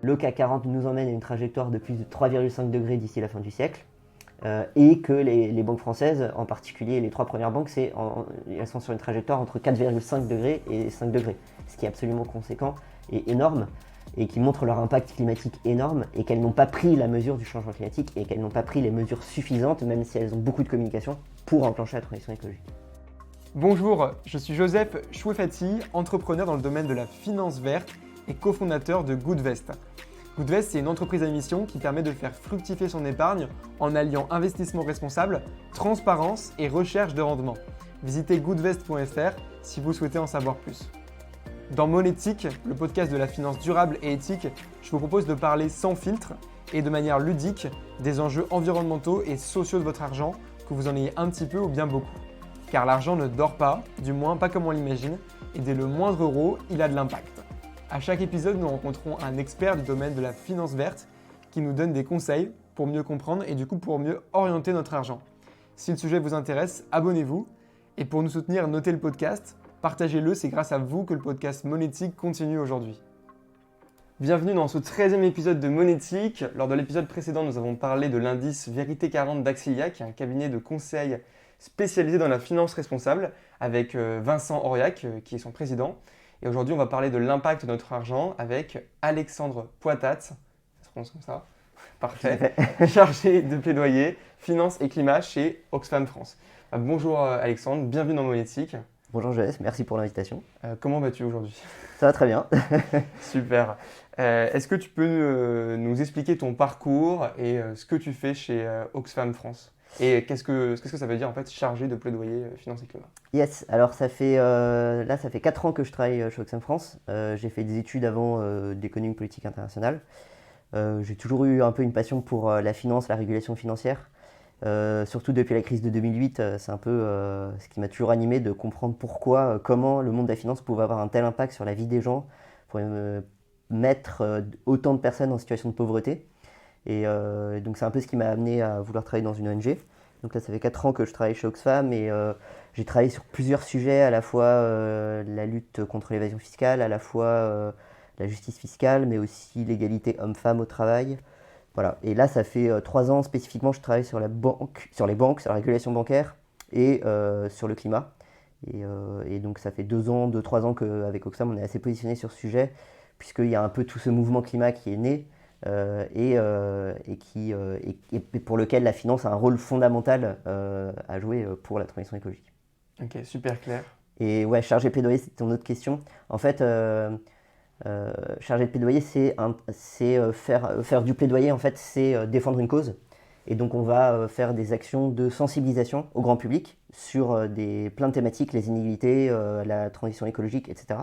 le CAC 40 nous emmène à une trajectoire de plus de 3,5 degrés d'ici la fin du siècle, et que les banques françaises, en particulier les 3 premières banques, elles sont sur une trajectoire entre 4,5 degrés et 5 degrés, ce qui est absolument conséquent et énorme, et qui montre leur impact climatique énorme, et qu'elles n'ont pas pris la mesure du changement climatique, et qu'elles n'ont pas pris les mesures suffisantes, même si elles ont beaucoup de communication, pour enclencher la transition écologique. Bonjour, je suis Joseph Chouefati, entrepreneur dans le domaine de la finance verte et cofondateur de Goodvest. Goodvest, c'est une entreprise à mission qui permet de faire fructifier son épargne en alliant investissement responsable, transparence et recherche de rendement. Visitez goodvest.fr si vous souhaitez en savoir plus. Dans Monétique, le podcast de la finance durable et éthique, je vous propose de parler sans filtre et de manière ludique des enjeux environnementaux et sociaux de votre argent, que vous en ayez un petit peu ou bien beaucoup. Car l'argent ne dort pas, du moins pas comme on l'imagine, et dès le moindre euro, il a de l'impact. À chaque épisode, nous rencontrons un expert du domaine de la finance verte qui nous donne des conseils pour mieux comprendre et du coup pour mieux orienter notre argent. Si le sujet vous intéresse, abonnez-vous. Et pour nous soutenir, notez le podcast, partagez-le, c'est grâce à vous que le podcast Monétique continue aujourd'hui. Bienvenue dans ce 13e épisode de Monétique. Lors de l'épisode précédent, nous avons parlé de l'indice Vérité 40 d'Axilia, qui est un cabinet de conseil spécialisé dans la finance responsable, avec Vincent Auriac, qui est son président. Et aujourd'hui, on va parler de l'impact de notre argent avec Alexandre Poitat, ça se prononce comme ça, parfait, chargé de plaidoyer, finance et climat chez Oxfam France. Bonjour Alexandre, bienvenue dans Monétique. Bonjour Joseph, merci pour l'invitation. Comment vas-tu aujourd'hui ? Ça va très bien. Super. Est-ce que tu peux nous expliquer ton parcours et ce que tu fais chez Oxfam France ? Et qu'est-ce que ça veut dire en fait chargé de plaidoyer finance et climat ? Yes, alors ça fait 4 ans que je travaille chez Oxfam France. J'ai fait des études avant d'économie politique internationale. J'ai toujours eu un peu une passion pour la finance, la régulation financière. Surtout depuis la crise de 2008, c'est un peu ce qui m'a toujours animé de comprendre pourquoi, comment le monde de la finance pouvait avoir un tel impact sur la vie des gens, pour mettre autant de personnes en situation de pauvreté. Et donc c'est un peu ce qui m'a amené à vouloir travailler dans une ONG. Donc là, ça fait 4 ans que je travaille chez Oxfam et j'ai travaillé sur plusieurs sujets, à la fois la lutte contre l'évasion fiscale, à la fois la justice fiscale, mais aussi l'égalité homme-femme au travail. Voilà. Et là, ça fait 3 ans spécifiquement, je travaille sur les banques, sur la régulation bancaire et sur le climat. Et donc ça fait 2-3 ans qu'avec Oxfam, on est assez positionné sur ce sujet, puisqu'il y a un peu tout ce mouvement climat qui est né. Et pour lequel la finance a un rôle fondamental à jouer pour la transition écologique. Ok, super clair. Et ouais, chargé de plaidoyer, c'est ton autre question. En fait, chargé de plaidoyer, c'est faire du plaidoyer, en fait, c'est défendre une cause. Et donc on va faire des actions de sensibilisation au grand public sur plein de thématiques, les inégalités, la transition écologique, etc.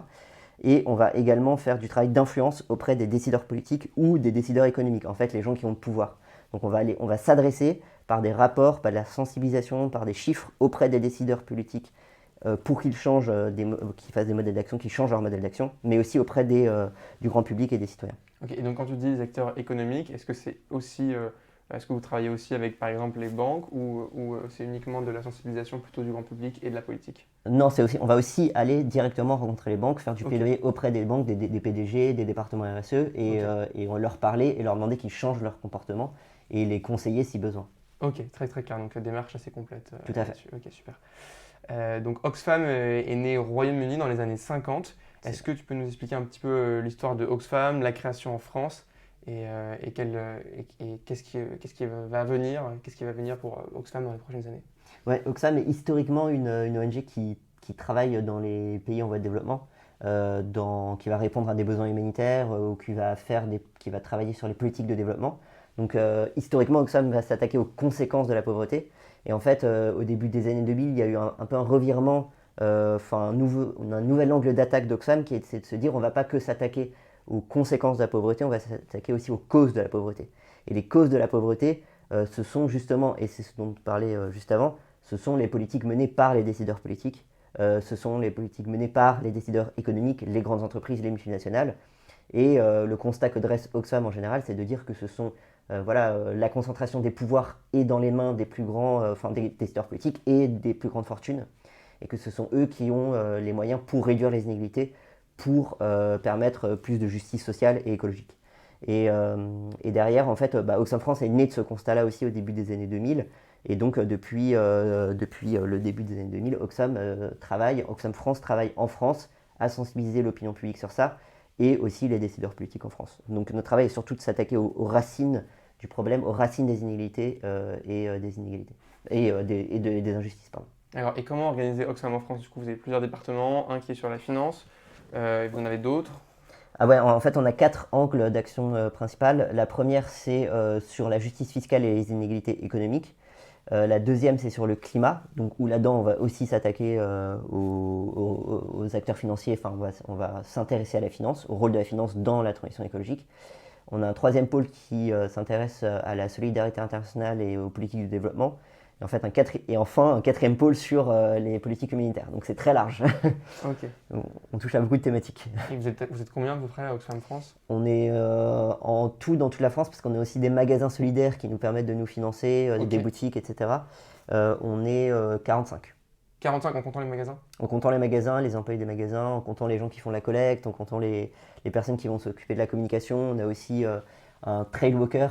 Et on va également faire du travail d'influence auprès des décideurs politiques ou des décideurs économiques, en fait les gens qui ont le pouvoir. Donc on va s'adresser par des rapports, par de la sensibilisation, par des chiffres auprès des décideurs politiques pour qu'ils changent, qu'ils fassent des modèles d'action, qu'ils changent leur modèle d'action, mais aussi auprès du grand public et des citoyens. Ok, et donc quand tu dis les acteurs économiques, est-ce que c'est aussi, est-ce que vous travaillez aussi avec par exemple les banques ou c'est uniquement de la sensibilisation plutôt du grand public et de la politique ? Non, on va aussi aller directement rencontrer les banques, faire du plaidoyer auprès des banques, des PDG, des départements RSE, et on leur parler et leur demander qu'ils changent leur comportement et les conseiller si besoin. Ok, très très clair, donc la démarche assez complète. Tout à fait. Ok, super. Donc Oxfam est né au Royaume-Uni dans les années 50. Est-ce que tu peux nous expliquer un petit peu l'histoire de Oxfam, la création en France et qu'est-ce qui va venir pour Oxfam dans les prochaines années ? Ouais, Oxfam est historiquement une ONG qui travaille dans les pays en voie de développement, qui va répondre à des besoins humanitaires ou qui va travailler sur les politiques de développement. Donc historiquement, Oxfam va s'attaquer aux conséquences de la pauvreté. Et en fait, au début des années 2000, il y a eu un peu un revirement, un nouvel angle d'attaque d'Oxfam c'est de se dire on ne va pas que s'attaquer aux conséquences de la pauvreté, on va s'attaquer aussi aux causes de la pauvreté. Et les causes de la pauvreté, ce sont justement, et c'est ce dont tu parlais juste avant, ce sont les politiques menées par les décideurs politiques, ce sont les politiques menées par les décideurs économiques, les grandes entreprises, les multinationales. Et le constat que dresse Oxfam en général, c'est de dire que ce sont la concentration des pouvoirs est dans les mains des plus grands, des décideurs politiques et des plus grandes fortunes, et que ce sont eux qui ont les moyens pour réduire les inégalités, pour permettre plus de justice sociale et écologique. Et derrière, en fait, Oxfam France est né de ce constat-là aussi au début des années 2000. Et donc, depuis le début des années 2000, Oxfam France travaille en France à sensibiliser l'opinion publique sur ça et aussi les décideurs politiques en France. Donc, notre travail est surtout de s'attaquer aux racines du problème, aux racines des inégalités des inégalités et des injustices. Pardon. Alors, et comment organiser Oxfam en France? Du coup, vous avez plusieurs départements, un qui est sur la finance, vous en avez d'autres. Ah ouais, en fait, on a 4 angles d'action principales. La première, c'est sur la justice fiscale et les inégalités économiques. La deuxième, c'est sur le climat, donc où là-dedans, on va aussi s'attaquer aux acteurs financiers, enfin, on va s'intéresser à la finance, au rôle de la finance dans la transition écologique. On a un troisième pôle qui s'intéresse à la solidarité internationale et aux politiques du développement. Et enfin, un quatrième pôle sur les politiques humanitaires. Donc c'est très large. Ok. On touche à beaucoup de thématiques. Et vous êtes combien à peu près à Oxfam France? On est en tout dans toute la France parce qu'on a aussi des magasins solidaires qui nous permettent de nous financer, des boutiques, etc. On est 45. 45 en comptant les magasins? En comptant les magasins, les employés des magasins, en comptant les gens qui font la collecte, en comptant les personnes qui vont s'occuper de la communication. On a aussi un trail walker.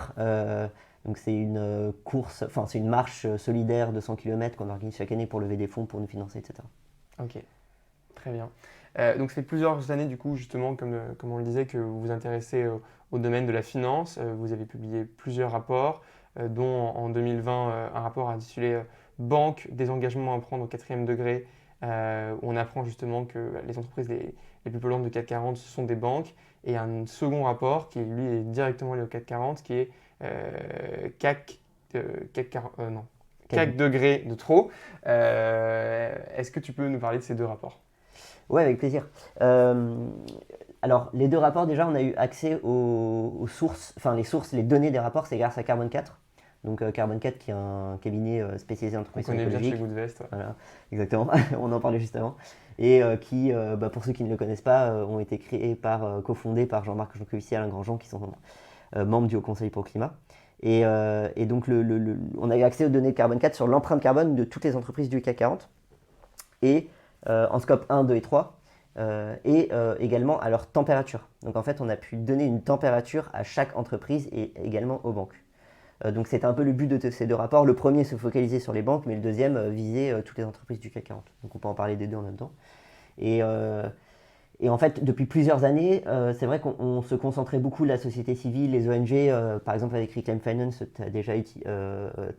Donc c'est une course, enfin c'est une marche solidaire de 100 km qu'on organise chaque année pour lever des fonds, pour nous financer, etc. Ok, très bien. Donc ça fait plusieurs années du coup justement, comme on le disait, que vous vous intéressez au domaine de la finance. Vous avez publié plusieurs rapports, dont en 2020 un rapport intitulé Banque, des engagements à prendre au 4e degré, où on apprend justement que les entreprises les plus polluantes de CAC 40 ce sont des banques. Et un second rapport qui lui est directement lié au CAC 40, qui est CAC degrés de trop. Est-ce que tu peux nous parler de ces deux rapports? Ouais, avec plaisir. Alors, les deux rapports, déjà, on a eu accès aux sources, enfin les données des rapports, c'est grâce à Carbone 4. Donc Carbone 4 qui est un cabinet spécialisé en transition écologique. On connaît bien chez Goodvest. Ouais. Voilà, exactement, on en parlait juste avant. Et qui, pour ceux qui ne le connaissent pas, ont été cofondés par Jean-Marc Jancovici et Alain Grandjean, qui sont membres du Haut Conseil pour le climat. Et donc, on a eu accès aux données de Carbone 4 sur l'empreinte carbone de toutes les entreprises du CAC 40, et en scope 1, 2 et 3, et également à leur température. Donc en fait, on a pu donner une température à chaque entreprise et également aux banques. Donc c'était un peu le but de ces deux rapports. Le premier se focalisait sur les banques, mais le deuxième visait toutes les entreprises du CAC 40. Donc on peut en parler des deux en même temps. Et en fait, depuis plusieurs années, c'est vrai qu'on se concentrait beaucoup, la société civile, les ONG, par exemple avec Reclaim Finance, tu as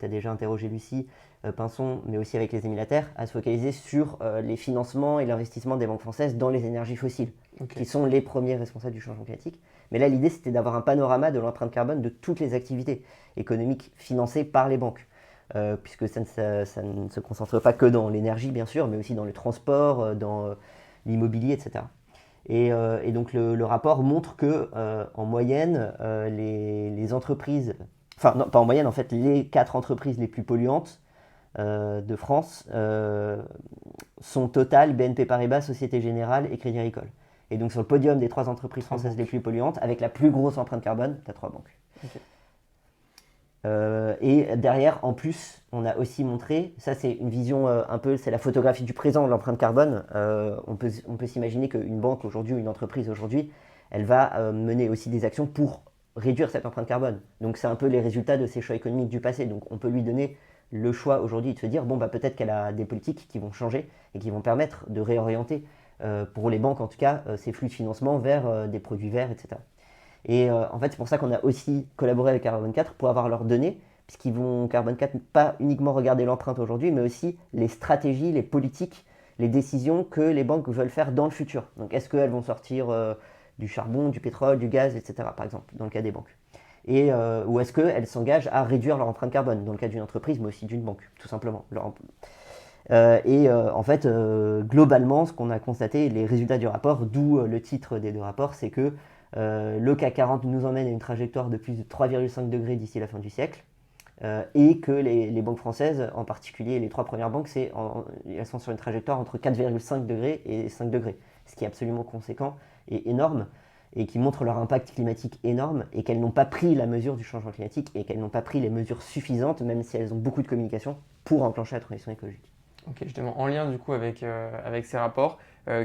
déjà interrogé Lucie Pinson, mais aussi avec les émilataires, à se focaliser sur les financements et l'investissement des banques françaises dans les énergies fossiles, qui sont les premiers responsables du changement climatique. Mais là, l'idée, c'était d'avoir un panorama de l'empreinte carbone de toutes les activités économiques financées par les banques. Puisque ça ne se concentre pas que dans l'énergie, bien sûr, mais aussi dans le transport, dans l'immobilier, etc. Et donc le rapport montre que en moyenne, les entreprises, enfin non, pas en moyenne, en fait, les 4 entreprises les plus polluantes de France sont Total, BNP Paribas, Société Générale et Crédit Agricole. Et donc sur le podium des 3 entreprises françaises les plus polluantes, avec la plus grosse empreinte carbone, tu as 3 banques. Okay. Et derrière, en plus, on a aussi montré, ça c'est une vision un peu, c'est la photographie du présent de l'empreinte carbone. On peut s'imaginer qu'une banque aujourd'hui, ou une entreprise aujourd'hui, elle va mener aussi des actions pour réduire cette empreinte carbone. Donc c'est un peu les résultats de ses choix économiques du passé. Donc on peut lui donner le choix aujourd'hui de se dire, bon bah peut-être qu'elle a des politiques qui vont changer et qui vont permettre de réorienter, pour les banques en tout cas, ces flux de financement vers des produits verts, etc. Et en fait, c'est pour ça qu'on a aussi collaboré avec Carbone 4 pour avoir leurs données, puisqu'ils vont, Carbone 4, pas uniquement regarder l'empreinte aujourd'hui, mais aussi les stratégies, les politiques, les décisions que les banques veulent faire dans le futur. Donc, est-ce qu'elles vont sortir du charbon, du pétrole, du gaz, etc., par exemple, dans le cas des banques. Ou est-ce qu'elles s'engagent à réduire leur empreinte carbone, dans le cas d'une entreprise, mais aussi d'une banque, tout simplement. En fait, globalement, ce qu'on a constaté, les résultats du rapport, d'où le titre des deux rapports, c'est que le CAC 40 nous emmène à une trajectoire de plus de 3,5 degrés d'ici la fin du siècle, et que les banques françaises, en particulier les 3 premières banques, elles sont sur une trajectoire entre 4,5 degrés et 5 degrés, ce qui est absolument conséquent et énorme, et qui montre leur impact climatique énorme, et qu'elles n'ont pas pris la mesure du changement climatique, et qu'elles n'ont pas pris les mesures suffisantes, même si elles ont beaucoup de communication, pour enclencher la transition écologique. Ok, justement, en lien du coup avec ces rapports,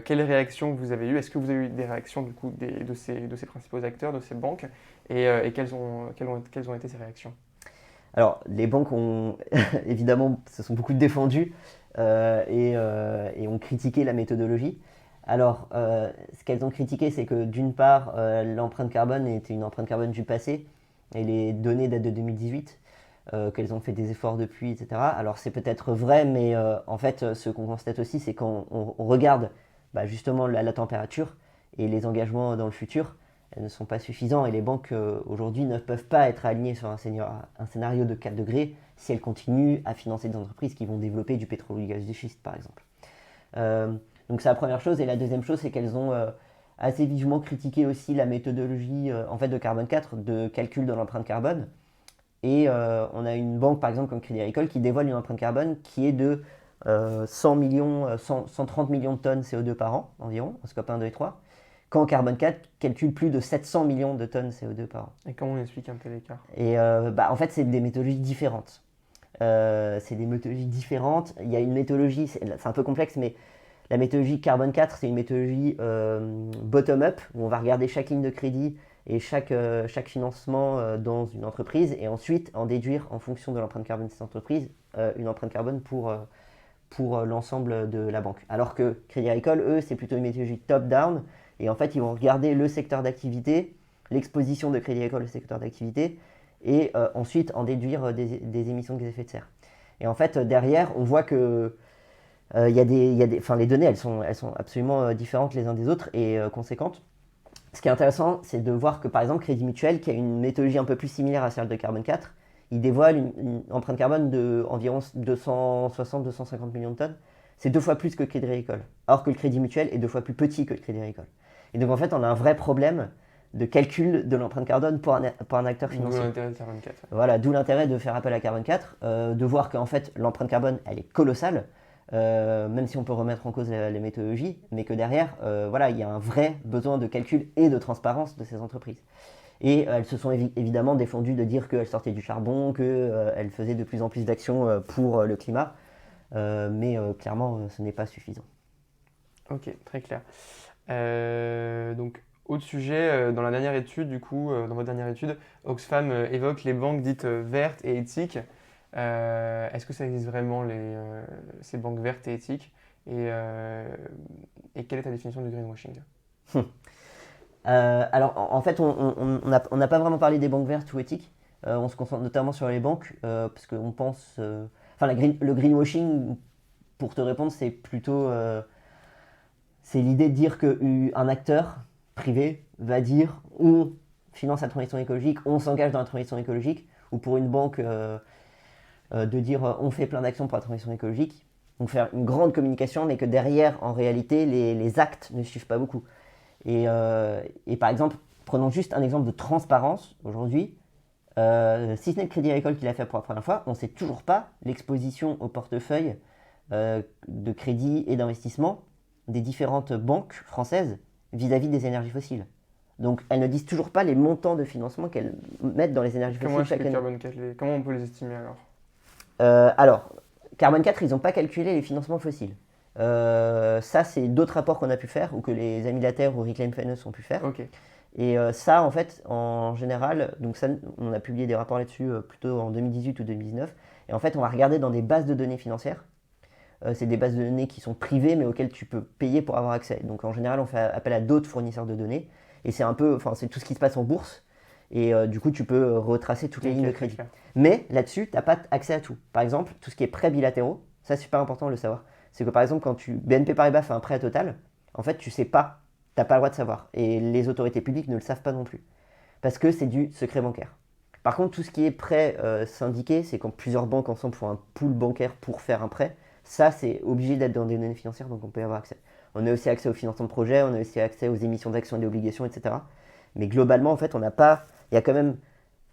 quelles réactions vous avez eues? Est-ce que vous avez eu des réactions du coup de ces principaux acteurs, de ces banques, et quelles ont été ces réactions? Alors, les banques ont évidemment se sont beaucoup défendues et ont critiqué la méthodologie. Alors, ce qu'elles ont critiqué, c'est que d'une part, l'empreinte carbone était une empreinte carbone du passé et les données datent de 2018, qu'elles ont fait des efforts depuis, etc. Alors, c'est peut-être vrai, mais en fait, ce qu'on constate aussi, c'est quand on regarde justement la température et les engagements dans le futur, elles ne sont pas suffisants et les banques aujourd'hui ne peuvent pas être alignées sur un scénario de 4 degrés si elles continuent à financer des entreprises qui vont développer du pétrole ou du gaz de schiste par exemple. Euh, donc c'est la première chose et la deuxième chose c'est qu'elles ont assez vivement critiqué aussi la méthodologie en fait de carbone 4 de calcul de l'empreinte carbone et on a une banque par exemple comme Crédit Agricole qui dévoile une empreinte carbone qui est de 130 millions de tonnes CO2 par an environ, en scope 1, 2 et 3 quand Carbone 4 calcule plus de 700 millions de tonnes CO2 par an. Et comment on explique un tel écart? Et en fait, c'est des méthodologies différentes. Il y a une méthodologie, c'est un peu complexe, mais la méthodologie Carbone 4, c'est une méthodologie bottom-up, où on va regarder chaque ligne de crédit et chaque financement dans une entreprise, et ensuite en déduire en fonction de l'empreinte carbone de cette entreprise, une empreinte carbone pour l'ensemble de la banque. Alors que Crédit Agricole, eux, c'est plutôt une méthodologie top-down, et en fait, ils vont regarder le secteur d'activité, l'exposition de Crédit Agricole au secteur d'activité, et ensuite en déduire des émissions de gaz à effet de serre. Et en fait, derrière, on voit que les données, elles sont absolument différentes les uns des autres et conséquentes. Ce qui est intéressant, c'est de voir que par exemple, Crédit Mutuel, qui a une méthodologie un peu plus similaire à celle de Carbone 4, il dévoile une empreinte carbone d'environ 260-250 millions de tonnes. C'est 2 fois plus que le Crédit Agricole. Alors que le Crédit Mutuel est 2 fois plus petit que le Crédit Agricole. Et donc en fait, on a un vrai problème de calcul de l'empreinte carbone pour un acteur financier. D'où l'intérêt de Carbone 4. Voilà, d'où l'intérêt de faire appel à Carbone 4, de voir qu'en fait l'empreinte carbone elle est colossale, même si on peut remettre en cause les méthodologies, mais que derrière, voilà, il y a un vrai besoin de calcul et de transparence de ces entreprises. Et elles se sont évidemment défendues de dire qu'elles sortaient du charbon, qu'elles faisaient de plus en plus d'actions pour le climat, mais clairement ce n'est pas suffisant. Ok, très clair. Donc, autre sujet, dans la dernière étude, du coup, dans votre dernière étude, Oxfam évoque les banques dites vertes et éthiques. Est-ce que ça existe vraiment ces banques vertes et éthiques? Et quelle est ta définition du greenwashing? Alors en fait, on n'a pas vraiment parlé des banques vertes ou éthiques. On se concentre notamment sur les banques parce qu'on pense. Le greenwashing, pour te répondre, c'est plutôt c'est l'idée de dire qu'un acteur privé va dire on finance la transition écologique, on s'engage dans la transition écologique, ou pour une banque de dire on fait plein d'actions pour la transition écologique, donc faire une grande communication, mais que derrière, en réalité, les actes ne suivent pas beaucoup. Et par exemple, prenons juste un exemple de transparence aujourd'hui. Si ce n'est le Crédit Agricole qui l'a fait pour la première fois, on ne sait toujours pas l'exposition au portefeuille de crédit et d'investissement des différentes banques françaises vis-à-vis des énergies fossiles. Donc elles ne disent toujours pas les montants de financement qu'elles mettent dans les énergies fossiles chaque année. Comment on peut les estimer alors? Alors, Carbone 4, ils n'ont pas calculé les financements fossiles. Ça, c'est d'autres rapports qu'on a pu faire ou que les amis Later ou Reclaim Finance ont pu faire. Ok. Et ça, en fait, en général, donc ça, on a publié des rapports là-dessus plutôt en 2018 ou 2019. Et en fait, on va regarder dans des bases de données financières. C'est des bases de données qui sont privées mais auxquelles tu peux payer pour avoir accès. Donc en général, on fait appel à d'autres fournisseurs de données. Et c'est c'est tout ce qui se passe en bourse. Et du coup, tu peux retracer toutes les lignes de crédit. Mais là-dessus, tu n'as pas accès à tout. Par exemple, tout ce qui est prêts bilatéraux, ça c'est super important de le savoir. C'est que par exemple, quand BNP Paribas fait un prêt à Total, en fait, tu sais pas, tu n'as pas le droit de savoir. Et les autorités publiques ne le savent pas non plus. Parce que c'est du secret bancaire. Par contre, tout ce qui est prêt syndiqué, c'est quand plusieurs banques ensemble font un pool bancaire pour faire un prêt. Ça, c'est obligé d'être dans des données financières, donc on peut y avoir accès. On a aussi accès au financement de projet, on a aussi accès aux émissions d'actions et d'obligations, etc. Mais globalement, en fait, on n'a pas. Il y a quand même.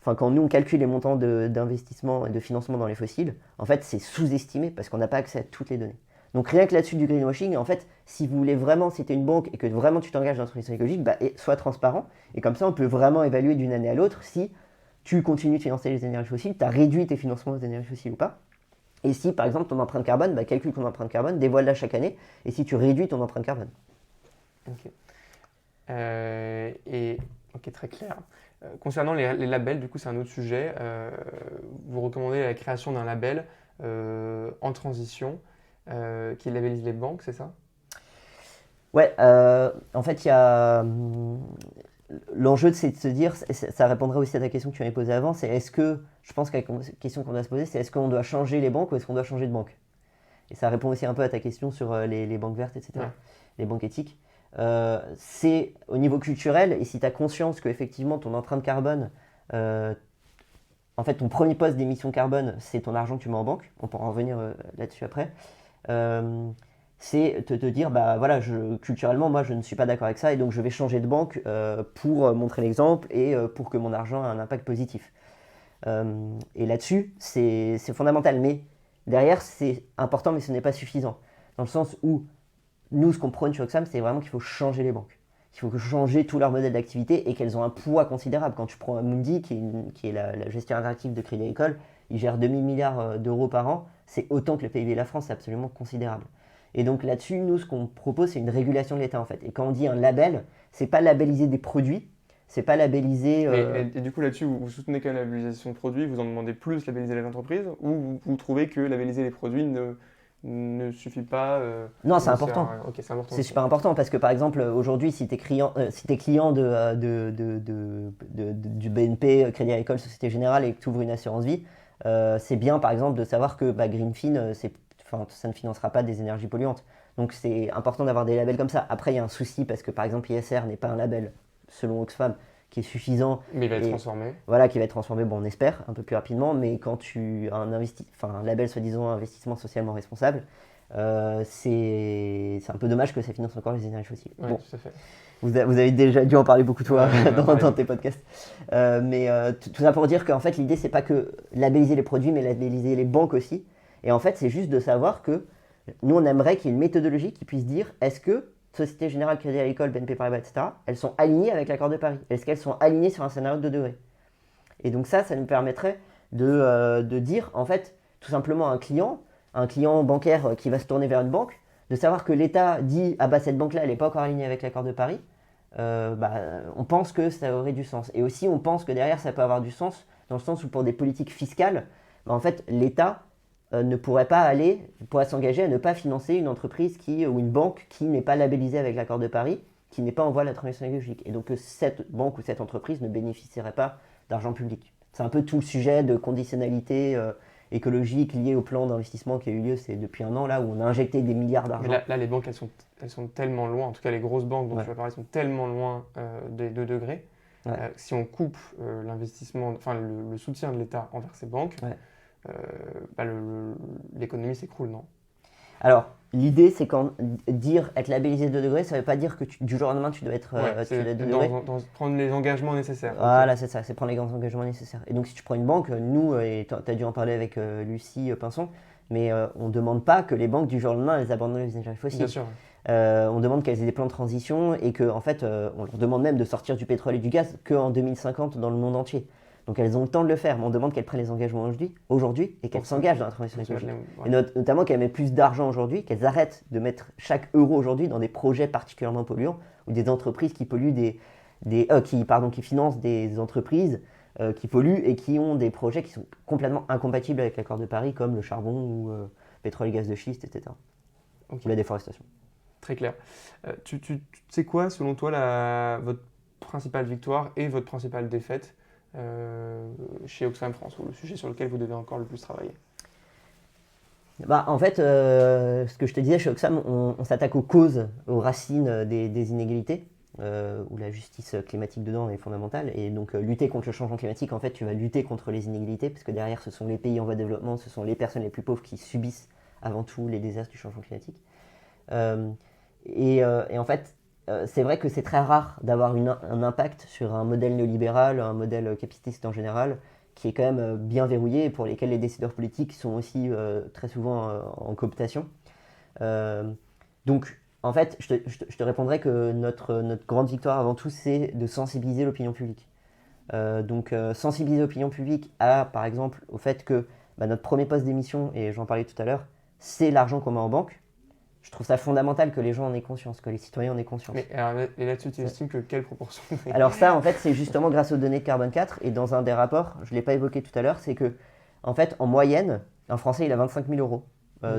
Enfin, quand nous, on calcule les montants d'investissement et de financement dans les fossiles, en fait, c'est sous-estimé parce qu'on n'a pas accès à toutes les données. Donc, rien que là-dessus du greenwashing, en fait, si vous voulez vraiment, si tu es une banque et que vraiment tu t'engages dans la transition écologique, sois transparent. Et comme ça, on peut vraiment évaluer d'une année à l'autre si tu continues de financer les énergies fossiles, tu as réduit tes financements aux énergies fossiles ou pas. Et si par exemple ton empreinte carbone, calcule ton empreinte carbone, dévoile-la chaque année, et si tu réduis ton empreinte carbone. Ok. Ok, très clair. Concernant les labels, du coup, c'est un autre sujet. Vous recommandez la création d'un label en transition qui labellise les banques, c'est ça? Ouais, en fait, il y a. L'enjeu, c'est de se dire, ça répondrait aussi à ta question que tu m'avais posée avant, c'est est-ce que, je pense que la question qu'on doit se poser, c'est est-ce qu'on doit changer les banques ou est-ce qu'on doit changer de banque? Et ça répond aussi un peu à ta question sur les banques vertes, etc., Ouais. les banques éthiques. C'est au niveau culturel, et si tu as conscience qu'effectivement ton empreinte carbone, euh, en fait ton premier poste d'émission carbone, c'est ton argent que tu mets en banque, on pourra en revenir là-dessus après, euh, c'est te dire, bah voilà, culturellement, moi je ne suis pas d'accord avec ça et donc je vais changer de banque pour montrer l'exemple et pour que mon argent ait un impact positif. Et là-dessus, c'est fondamental, mais derrière, c'est important, mais ce n'est pas suffisant. Dans le sens où nous, ce qu'on prône sur Oxfam, c'est vraiment qu'il faut changer les banques. Il faut changer tout leur modèle d'activité et qu'elles ont un poids considérable. Quand tu prends Amundi, qui est la gestion interactive de Crédit Agricole, il gère 2000 milliards d'euros par an. C'est autant que le PIB de la France, c'est absolument considérable. Et donc là-dessus, nous, ce qu'on propose, c'est une régulation de l'État en fait. Et quand on dit un label, c'est pas labelliser des produits, c'est pas labelliser. Et du coup, là-dessus, vous soutenez que la labellisation de produits, vous en demandez plus labelliser les entreprises, ou vous trouvez que labelliser les produits ne suffit pas Non, ou c'est ne sert important. à rien? Ok, c'est important C'est aussi. super important parce que par exemple, aujourd'hui, si tu es client du BNP, Crédit Agricole, Société Générale et que tu ouvres une assurance vie, c'est bien par exemple de savoir que Greenfin, ça ne financera pas des énergies polluantes. Donc c'est important d'avoir des labels comme ça. Après, il y a un souci parce que par exemple, ISR n'est pas un label, selon Oxfam, qui est suffisant Mais il va être et transformé. voilà, qui va être transformé, bon, on espère, un peu plus rapidement, mais quand tu as un label soi-disant investissement socialement responsable, c'est un peu dommage que ça finance encore les énergies fossiles. Oui, Bon, tout à fait. vous avez déjà dû en parler beaucoup toi Ouais, on en a parlé dans beaucoup. tes podcasts. Mais tout ça pour dire qu'en fait l'idée c'est pas que labelliser les produits mais labelliser les banques aussi. Et en fait c'est juste de savoir que nous on aimerait qu'il y ait une méthodologie qui puisse dire est-ce que Société Générale, Crédit Agricole, BNP Paribas, etc. elles sont alignées avec l'accord de Paris? Est-ce qu'elles sont alignées sur un scénario de 2 degrés? Et donc ça nous permettrait de dire, en fait, tout simplement un client bancaire qui va se tourner vers une banque, de savoir que l'État dit, ah bah cette banque-là, elle n'est pas encore alignée avec l'accord de Paris, on pense que ça aurait du sens. Et aussi, on pense que derrière, ça peut avoir du sens, dans le sens où pour des politiques fiscales, en fait, l'État ne pourrait s'engager à ne pas financer une entreprise ou une banque qui n'est pas labellisée avec l'accord de Paris, qui n'est pas en voie de la transition écologique. Et donc que cette banque ou cette entreprise ne bénéficierait pas d'argent public. C'est un peu tout le sujet de conditionnalité écologique lié au plan d'investissement qui a eu lieu depuis un an, là où on a injecté des milliards Mais d'argent. là, les banques, elles sont tellement loin, en tout cas les grosses banques dont Ouais. tu vas parler sont tellement loin des 2 degrés. Ouais. Si on coupe l'investissement, enfin le soutien de l'État envers ces banques, Ouais. l'économie s'écroule, non? Alors, l'idée, c'est qu'en dire être labellisé 2 degrés, ça ne veut pas dire que du jour au lendemain, tu dois être Ouais, tu dois c'est être 2 degrés. prendre les engagements nécessaires. Ok. Voilà, c'est ça, c'est prendre les grands engagements nécessaires. Et donc, si tu prends une banque, nous, et tu as dû en parler avec Lucie Pinson, mais on ne demande pas que les banques, du jour au lendemain, elles abandonnent les énergies fossiles. Bien sûr. On demande qu'elles aient des plans de transition et qu'en fait, on leur demande même de sortir du pétrole et du gaz qu'en 2050 dans le monde entier. Donc elles ont le temps de le faire, mais on demande qu'elles prennent les engagements aujourd'hui et qu'elles s'engagent dans la transition écologique. Ouais. Et notamment qu'elles mettent plus d'argent aujourd'hui, qu'elles arrêtent de mettre chaque euro aujourd'hui dans des projets particulièrement polluants ou des entreprises qui polluent qui financent des entreprises qui polluent et qui ont des projets qui sont complètement incompatibles avec l'accord de Paris, comme le charbon ou pétrole et gaz de schiste, etc. Ok. Ou la déforestation. Très clair. Tu sais quoi, selon toi, votre principale victoire et votre principale défaite chez Oxfam France, ou le sujet sur lequel vous devez encore le plus travailler? En fait, ce que je te disais, chez Oxfam, on s'attaque aux causes, aux racines des inégalités, où la justice climatique dedans est fondamentale. Et donc, lutter contre le changement climatique, en fait, tu vas lutter contre les inégalités, parce que derrière, ce sont les pays en voie de développement, ce sont les personnes les plus pauvres qui subissent avant tout les désastres du changement climatique. Et en fait, c'est vrai que c'est très rare d'avoir un impact sur un modèle néolibéral, un modèle capitaliste en général, qui est quand même bien verrouillé et pour lesquels les décideurs politiques sont aussi très souvent en cooptation. Donc, en fait, je te répondrai que notre grande victoire avant tout, c'est de sensibiliser l'opinion publique. Sensibiliser l'opinion publique par exemple, au fait que notre premier poste d'émission, et j'en parlais tout à l'heure, c'est l'argent qu'on met en banque. Je trouve ça fondamental que les gens en aient conscience, que les citoyens en aient conscience. Mais alors, et là-dessus, tu estimes que quelle proportion? Alors ça, en fait, c'est justement grâce aux données de Carbone 4, et dans un des rapports, je ne l'ai pas évoqué tout à l'heure, c'est que, en fait, en moyenne, un Français, il a 25 000 euros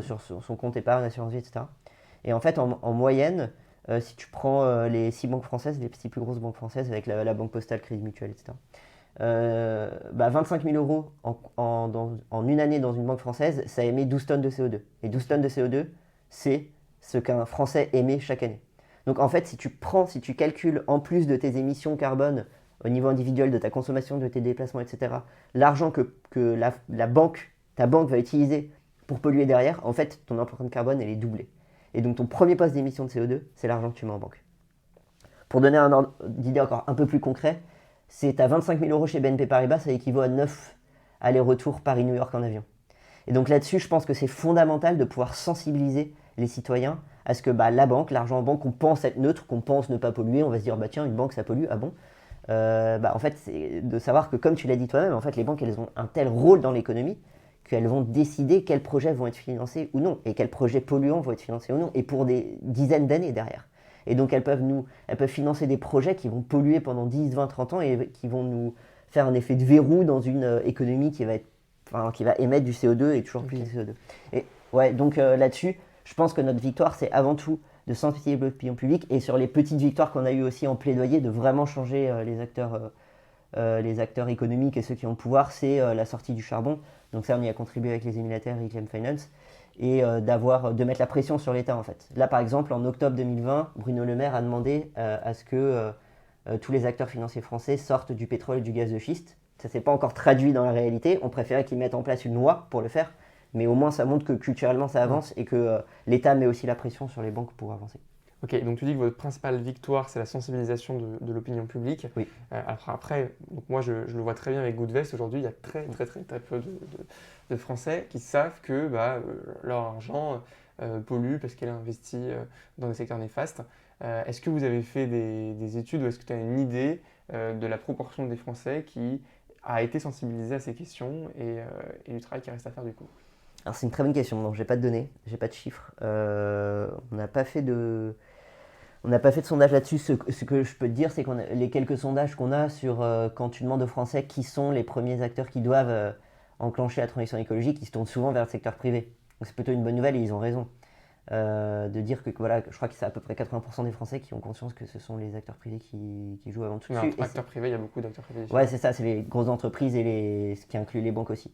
sur son compte épargne, assurance vie, etc. Et en fait, en moyenne, si tu prends les 6 banques françaises, les 6 plus grosses banques françaises, avec la Banque Postale, Crédit Mutuel, etc., 25 000 euros en une année dans une banque française, ça émet 12 tonnes de CO2. Et 12 tonnes de CO2, c'est ce qu'un Français émet chaque année. Donc en fait, si tu calcules en plus de tes émissions carbone au niveau individuel, de ta consommation, de tes déplacements, etc., l'argent que ta banque va utiliser pour polluer derrière, en fait, ton empreinte carbone, elle est doublée. Et donc ton premier poste d'émission de CO2, c'est l'argent que tu mets en banque. Pour donner un ordre d'idée encore un peu plus concret, c'est à 25 000 euros chez BNP Paribas, ça équivaut à 9 allers-retours Paris-New York en avion. Et donc là-dessus, je pense que c'est fondamental de pouvoir sensibiliser les citoyens à ce que la banque, l'argent en banque, qu'on pense être neutre, qu'on pense ne pas polluer, on va se dire tiens, une banque ça pollue, ah bon en fait, c'est de savoir que comme tu l'as dit toi-même, en fait, les banques elles ont un tel rôle dans l'économie qu'elles vont décider quels projets vont être financés ou non, et quels projets polluants vont être financés ou non, et pour des dizaines d'années derrière. Et donc elles peuvent financer des projets qui vont polluer pendant 10, 20, 30 ans et qui vont nous faire un effet de verrou dans une économie qui va émettre du CO2 et toujours plus de CO2. Et ouais, donc là-dessus, je pense que notre victoire, c'est avant tout de sensibiliser l'opinion publique, et sur les petites victoires qu'on a eues aussi en plaidoyer, de vraiment changer les acteurs économiques et ceux qui ont le pouvoir, c'est la sortie du charbon. Donc ça, on y a contribué avec les émulateurs et Clem Finance, et de mettre la pression sur l'État en fait. Là par exemple, en octobre 2020, Bruno Le Maire a demandé à ce que tous les acteurs financiers français sortent du pétrole et du gaz de schiste. Ça ne s'est pas encore traduit dans la réalité, on préférait qu'ils mettent en place une loi pour le faire, mais au moins ça montre que culturellement ça avance et que l'État met aussi la pression sur les banques pour avancer. Ok, donc tu dis que votre principale victoire, c'est la sensibilisation de l'opinion publique. Oui. Après, donc moi je le vois très bien avec Goodvest. Aujourd'hui, il y a très peu de Français qui savent que leur argent pollue parce qu'elle est investie dans des secteurs néfastes. Est-ce que vous avez fait des études ou est-ce que tu as une idée de la proportion des Français qui a été sensibilisée à ces questions et du travail qui reste à faire du coup? Alors c'est une très bonne question, donc j'ai pas de données, j'ai pas de chiffres. On n'a pas fait de sondage là-dessus. Ce que je peux te dire, c'est que les quelques sondages qu'on a sur quand tu demandes aux Français qui sont les premiers acteurs qui doivent enclencher la transition écologique, ils se tournent souvent vers le secteur privé. Donc c'est plutôt une bonne nouvelle et ils ont raison. De dire que je crois que c'est à peu près 80% des Français qui ont conscience que ce sont les acteurs privés qui jouent avant tout dessus. Acteurs privés, il y a beaucoup d'acteurs privés. Ouais, c'est ça, c'est les grosses entreprises et ce qui inclut les banques aussi.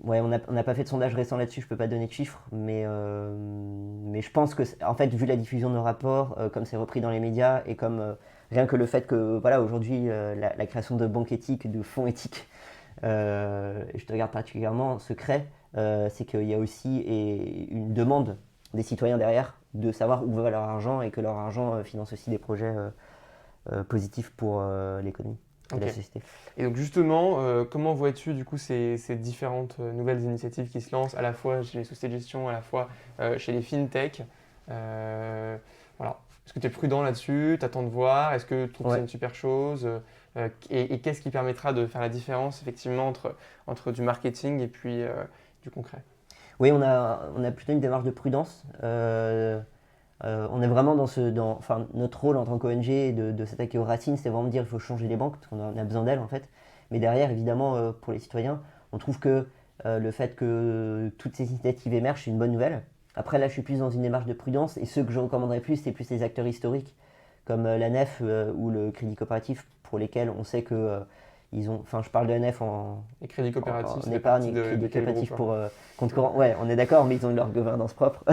Ouais, on n'a pas fait de sondage récent là-dessus, je peux pas donner de chiffres, mais je pense que, en fait, vu la diffusion de nos rapports, comme c'est repris dans les médias, et comme rien que le fait que, aujourd'hui, la création de banques éthiques, de fonds éthiques, et je te regarde particulièrement, se crée, c'est qu'il y a aussi une demande des citoyens derrière de savoir où va leur argent et que leur argent finance aussi des projets positifs pour l'économie. Okay. La société. Et donc justement, comment vois-tu du coup ces différentes nouvelles initiatives qui se lancent à la fois chez les sociétés de gestion, à la fois chez les fintech voilà. Est-ce que tu es prudent là-dessus? Tu attends de voir? Est-ce que tu trouves que c'est une super chose? Et qu'est-ce qui permettra de faire la différence effectivement entre du marketing et puis du concret? Oui, on a plutôt une démarche de prudence. On est vraiment notre rôle en tant qu'ONG de s'attaquer aux racines, c'est vraiment de dire qu'il faut changer les banques, parce qu'on a besoin d'elles en fait. Mais derrière, évidemment, pour les citoyens, on trouve que le fait que toutes ces initiatives émergent, c'est une bonne nouvelle. Après, là, je suis plus dans une démarche de prudence, et ceux que je recommanderais plus, c'est plus les acteurs historiques, comme la NEF ou le Crédit Coopératif, pour lesquels on sait que je parle de la NEF en épargne et Crédit Coopératif pour compte courant. Ouais, on est d'accord, mais ils ont leur gouvernance propre.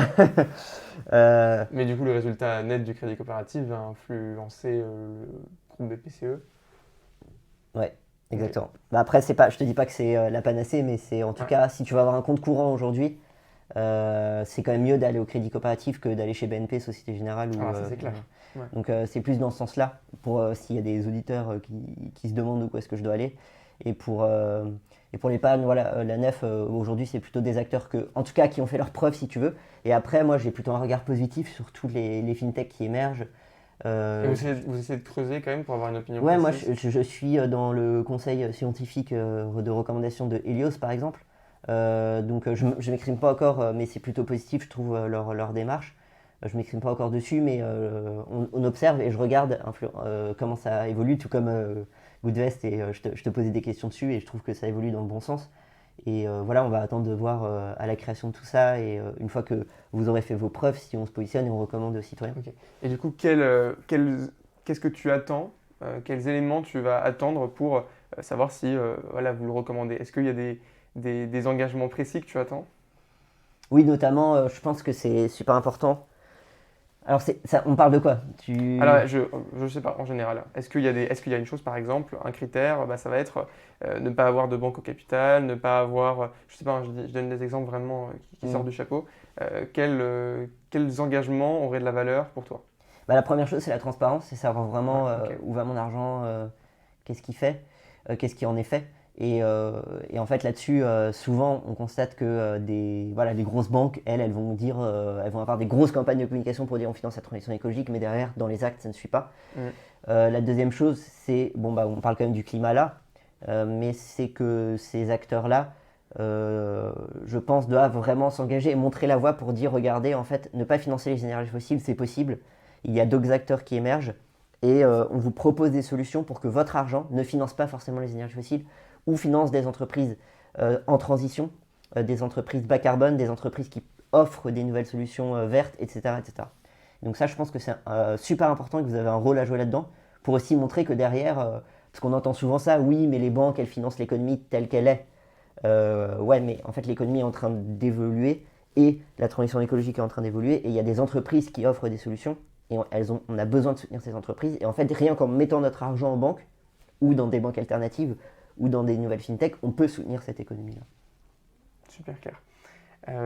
Mais du coup, le résultat net du Crédit Coopératif va influencer le groupe BPCE. Ouais, exactement. Okay. Après, je te dis pas que c'est la panacée, mais c'est en tout cas, si tu vas avoir un compte courant aujourd'hui, c'est quand même mieux d'aller au Crédit Coopératif que d'aller chez BNP, Société Générale. Ça c'est clair. Ouais. Donc c'est plus dans ce sens-là, pour s'il y a des auditeurs qui se demandent où est-ce que je dois aller. Et pour l'épargne, voilà, la NEF, aujourd'hui, c'est plutôt des acteurs en tout cas, qui ont fait leurs preuves, si tu veux. Et après, moi, j'ai plutôt un regard positif sur tous les fintechs qui émergent. Et vous essayez de creuser quand même pour avoir une opinion Ouais, moi précise? je suis dans le conseil scientifique de recommandation de Helios par exemple. Donc je ne m'exprime pas encore, mais c'est plutôt positif, je trouve, leur démarche. Je ne m'exprime pas encore dessus, mais on observe et je regarde comment ça évolue, tout comme Goodvest, et je te posais des questions dessus et je trouve que ça évolue dans le bon sens. Et voilà, on va attendre de voir à la création de tout ça et une fois que vous aurez fait vos preuves, si on se positionne et on recommande aux citoyens. Ok. Et du coup, qu'est-ce que tu attends? Quels éléments tu vas attendre pour savoir si voilà, vous le recommandez? Est-ce qu'il y a des engagements précis que tu attends? Oui, notamment, je pense que c'est super important. Alors, ça, on parle de quoi? Alors, je sais pas, en général. Est-ce qu'il y a une chose, par exemple, un critère, bah, ça va être ne pas avoir de banque au capital, ne pas avoir, je sais pas, hein, je donne des exemples vraiment qui sortent Hmm. du chapeau. Quels engagements auraient de la valeur pour toi? Bah, la première chose, c'est la transparence, c'est savoir Ouais, vraiment ok. où va mon argent, qu'est-ce qu'il fait, qu'est-ce qui en est fait. Et en fait, là-dessus, souvent, on constate que voilà, les grosses banques, elles vont dire, elles vont avoir des grosses campagnes de communication pour dire on finance la transition écologique, mais derrière, dans les actes, ça ne suit pas. Mm. La deuxième chose, c'est, bon, bah, on parle quand même du climat là, mais c'est que ces acteurs-là, je pense, doivent vraiment s'engager et montrer la voie pour dire, regardez, en fait, ne pas financer les énergies fossiles, c'est possible. Il y a d'autres acteurs qui émergent et on vous propose des solutions pour que votre argent ne finance pas forcément les énergies fossiles ou finance des entreprises en transition, des entreprises bas carbone, des entreprises qui offrent des nouvelles solutions vertes, etc., etc. Donc ça, je pense que c'est super important et que vous avez un rôle à jouer là-dedans pour aussi montrer que derrière, parce qu'on entend souvent ça, oui, mais les banques, elles financent l'économie telle qu'elle est. Ouais, mais en fait, l'économie est en train d'évoluer et la transition écologique est en train d'évoluer et il y a des entreprises qui offrent des solutions et on a besoin de soutenir ces entreprises. Et en fait, rien qu'en mettant notre argent en banque ou dans des banques alternatives ou dans des nouvelles fintech, on peut soutenir cette économie-là. Super clair.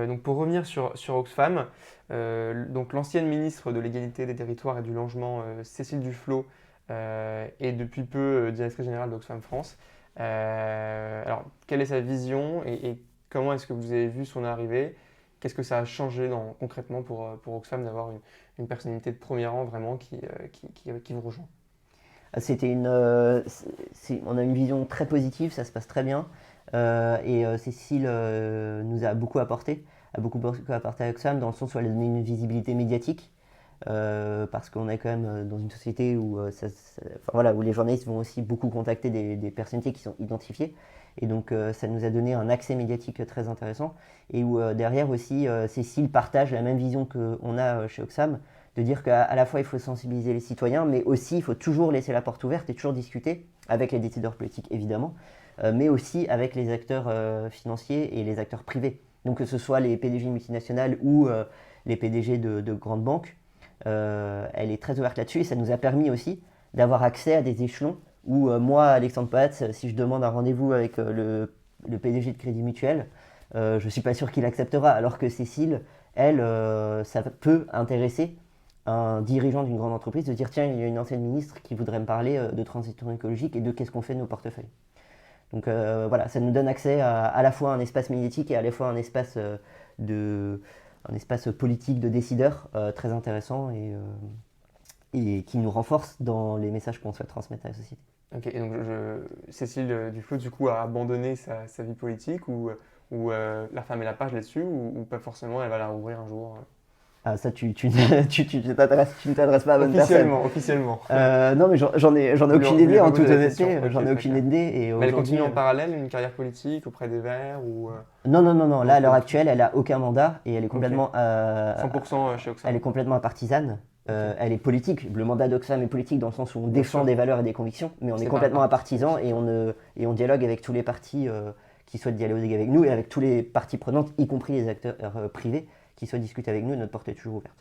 Donc pour revenir sur Oxfam, donc l'ancienne ministre de l'Égalité des Territoires et du Logement, Cécile Duflot, est depuis peu directrice générale d'Oxfam France. Alors, quelle est sa vision et comment est-ce que vous avez vu son arrivée? Qu'est-ce que ça a changé concrètement pour Oxfam d'avoir une personnalité de premier rang vraiment qui vous rejoint? On a une vision très positive, ça se passe très bien. Cécile nous a beaucoup apporté, à Oxfam, dans le sens où elle a donné une visibilité médiatique. Parce qu'on est quand même dans une société où, enfin, voilà, où les journalistes vont aussi beaucoup contacter des personnalités qui sont identifiées. Et donc ça nous a donné un accès médiatique très intéressant. Et où derrière aussi, Cécile partage la même vision qu'on a chez Oxfam, de dire qu'à la fois il faut sensibiliser les citoyens, mais aussi il faut toujours laisser la porte ouverte et toujours discuter avec les décideurs politiques évidemment, mais aussi avec les acteurs financiers et les acteurs privés. Donc que ce soit les PDG multinationales ou les PDG de grandes banques, elle est très ouverte là-dessus et ça nous a permis aussi d'avoir accès à des échelons où moi, Alexandre Patz, si je demande un rendez-vous avec le PDG de Crédit Mutuel, je ne suis pas sûr qu'il acceptera, alors que Cécile, elle, ça peut intéresser un dirigeant d'une grande entreprise de dire tiens, il y a une ancienne ministre qui voudrait me parler de transition écologique et de qu'est-ce qu'on fait de nos portefeuilles. Donc voilà, ça nous donne accès à la fois un espace médiatique et à la fois un espace politique de décideurs très intéressant et qui nous renforce dans les messages qu'on souhaite transmettre à la société. Ok, et donc Cécile Duflot, du coup, a abandonné sa vie politique ou la fermé la page là-dessus ou pas forcément, elle va la rouvrir un jour? Ah, ça, tu ne t'adresses pas à la bonne personne. Officiellement. Non, mais j'en ai Vous lui aucune vous lui idée, avez en posé toute la question. honnêteté. Ok, J'en ai très aucune clair. idée. Et Mais elle aujourd'hui, continue en parallèle une carrière politique auprès des Verts ou non, non, non, non. Là, non, à pas l'heure du tout. actuelle, elle a aucun mandat et Ok. 100% chez Oxfam. elle est complètement partisane. Ok. Elle est politique. Le mandat d'Oxfam est politique dans le sens où on Bien défend sûr. des valeurs et des convictions, mais on est C'est pas un complètement parti partisan politique. et on dialogue avec tous les partis qui souhaitent dialoguer avec nous et avec tous les parties prenantes, y compris les acteurs privés qui souhaitent discuter avec nous. Notre porte est toujours ouverte.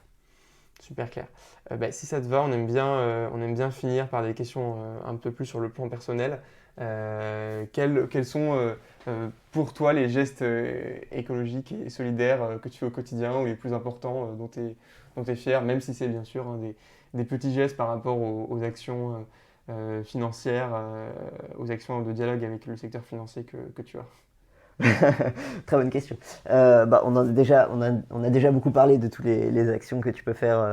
Super clair. Bah, si ça te va, on aime bien finir par des questions un peu plus sur le plan personnel. Quels sont pour toi les gestes écologiques et solidaires que tu fais au quotidien ou les plus importants dont tu es fier, même si c'est bien sûr hein, des petits gestes par rapport aux actions financières, aux actions de dialogue avec le secteur financier que tu as? Très bonne question. On a déjà beaucoup parlé de toutes les actions que tu peux faire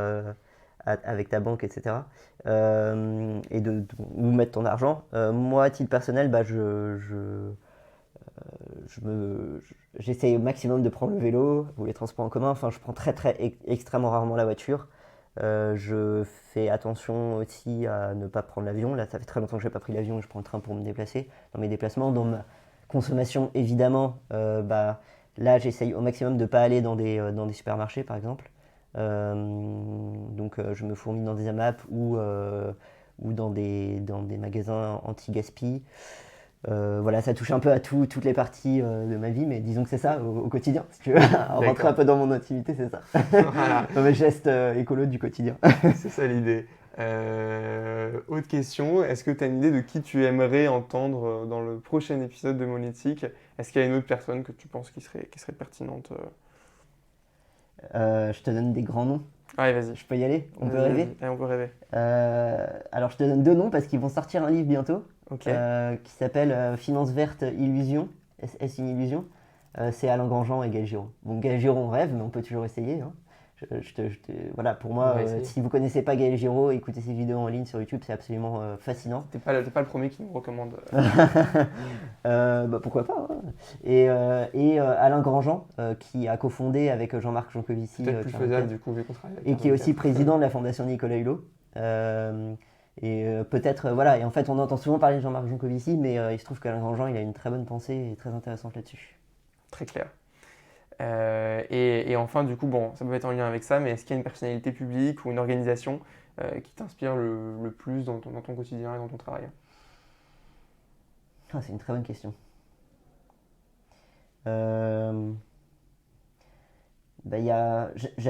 avec ta banque, etc. Où mettre ton argent. Moi, à titre personnel, j'essaye au maximum de prendre le vélo ou les transports en commun. Enfin, je prends extrêmement rarement la voiture. Je fais attention aussi à ne pas prendre l'avion. Là, ça fait très longtemps que je n'ai pas pris l'avion et je prends le train pour me déplacer. Dans mes déplacements, dans ma consommation, évidemment, là, j'essaye au maximum de ne pas aller dans des supermarchés, par exemple. Je me fournis dans des AMAP ou dans des magasins anti-gaspi. Voilà, ça touche un peu à toutes les parties de ma vie, mais disons que c'est ça au quotidien. Si tu veux rentrer un peu dans mon intimité, c'est ça. Voilà. Dans mes gestes écolos du quotidien. C'est ça l'idée. Autre question, est-ce que tu as une idée de qui tu aimerais entendre dans le prochain épisode de Monétique? Est-ce qu'il y a une autre personne que tu penses qui serait pertinente? Je te donne des grands noms. Allez, vas-y. Je peux y aller? On peut rêver? Allez, on peut rêver. Alors, je te donne 2 noms parce qu'ils vont sortir un livre bientôt. Ok. Qui s'appelle Finance verte, illusion. Est-ce une illusion? C'est Alain Grandjean et Gaël Giraud. Bon, Gaël Giraud, on rêve, mais on peut toujours essayer. Hein. Voilà, pour moi, si vous ne connaissez pas Gaël Giraud, écoutez ses vidéos en ligne sur YouTube, c'est absolument fascinant. T'es pas le premier qui nous recommande. Pourquoi pas, hein. Et Alain Grandjean, qui a cofondé avec Jean-Marc Jancovici. Peut-être plus faisable du coup, vu qu'on travaille avec et qui est aussi président de la Fondation Nicolas Hulot. Peut-être, voilà, et en fait on entend souvent parler de Jean-Marc Jancovici, mais il se trouve qu'Alain Grandjean, il a une très bonne pensée et très intéressante là-dessus. Très clair. Et enfin, du coup, bon, ça peut être en lien avec ça, mais est-ce qu'il y a une personnalité publique ou une organisation qui t'inspire le plus dans ton quotidien et dans ton travail? C'est une très bonne question. J'aime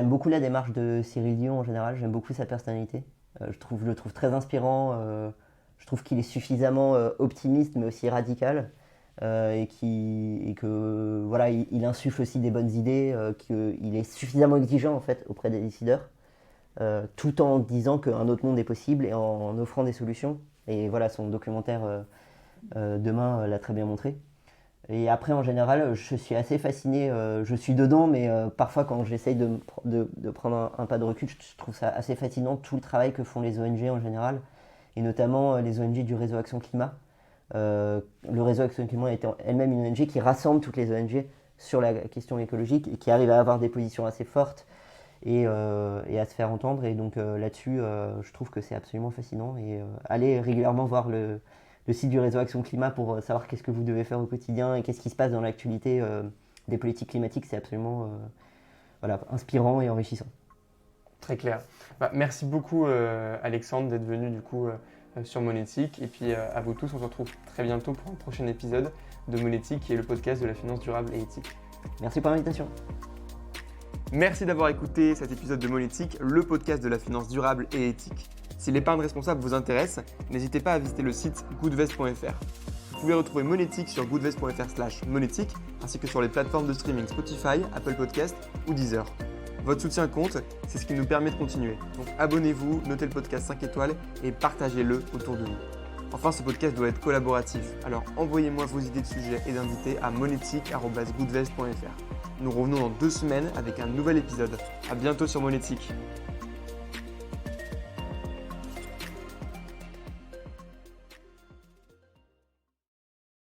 beaucoup la démarche de Cyril Dion en général, j'aime beaucoup sa personnalité. Je le trouve très inspirant, je trouve qu'il est suffisamment optimiste mais aussi radical. Il insuffle aussi des bonnes idées, qu'il est suffisamment exigeant en fait auprès des décideurs, tout en disant qu'un autre monde est possible et en offrant des solutions. Et voilà, son documentaire Demain l'a très bien montré. Et après, en général, je suis assez fasciné, je suis dedans, mais parfois quand j'essaye de prendre un pas de recul, je trouve ça assez fascinant, tout le travail que font les ONG en général, et notamment les ONG du réseau Action Climat. Le réseau Action Climat est elle-même une ONG qui rassemble toutes les ONG sur la question écologique et qui arrive à avoir des positions assez fortes et à se faire entendre. Et donc là-dessus, je trouve que c'est absolument fascinant. Et allez régulièrement voir le site du réseau Action Climat pour savoir qu'est-ce que vous devez faire au quotidien et qu'est-ce qui se passe dans l'actualité des politiques climatiques. C'est absolument inspirant et enrichissant. Très clair. Merci beaucoup Alexandre d'être venu du coup sur Monétique. Et puis à vous tous, on se retrouve très bientôt pour un prochain épisode de Monétique qui est le podcast de la finance durable et éthique. Merci pour l'invitation. Merci d'avoir écouté cet épisode de Monétique, le podcast de la finance durable et éthique. Si l'épargne responsable vous intéresse, n'hésitez pas à visiter le site goodvest.fr. Vous pouvez retrouver Monétique sur goodvest.fr/monétique ainsi que sur les plateformes de streaming Spotify, Apple Podcast ou Deezer. Votre soutien compte, c'est ce qui nous permet de continuer. Donc abonnez-vous, notez le podcast 5 étoiles et partagez-le autour de vous. Enfin, ce podcast doit être collaboratif, alors envoyez-moi vos idées de sujets et d'invités à monétique@goodvest.fr. Nous revenons dans 2 semaines avec un nouvel épisode. À bientôt sur Monétique.